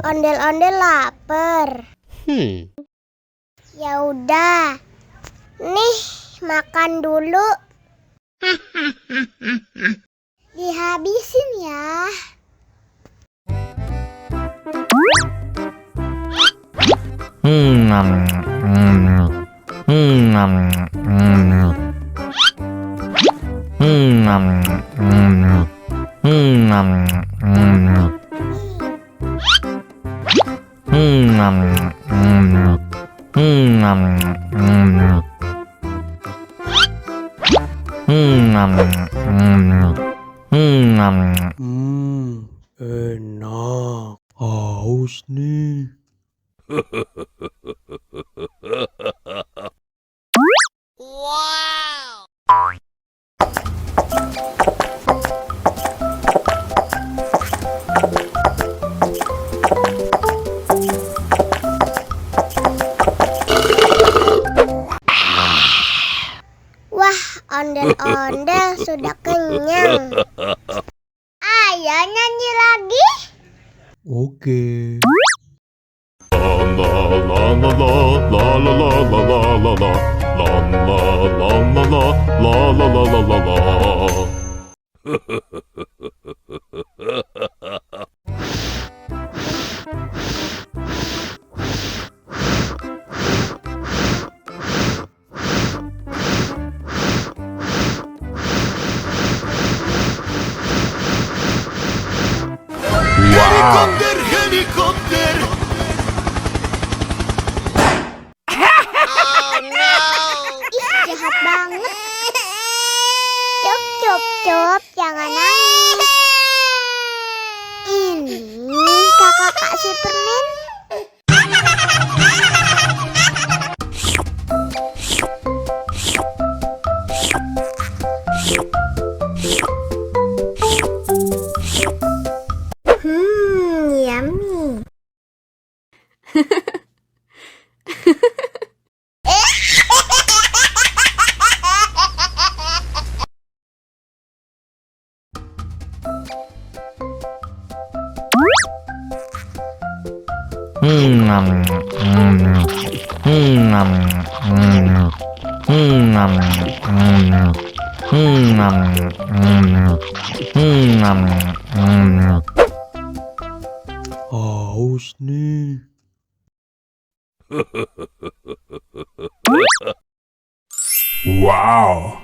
Ondel-ondel lapar. Ya udah. Nih, makan dulu. Dihabisin ya. Enak. Haus nih. Wah, ondel-ondel sudah kenyang. Ayo nyanyi lagi. Oke. Helikopter, helikopter. Ih, jahat banget. Cop, cop, cop, jangan nangis. Ini kakak Kak Superman. Yummy. Haus nih. Wow.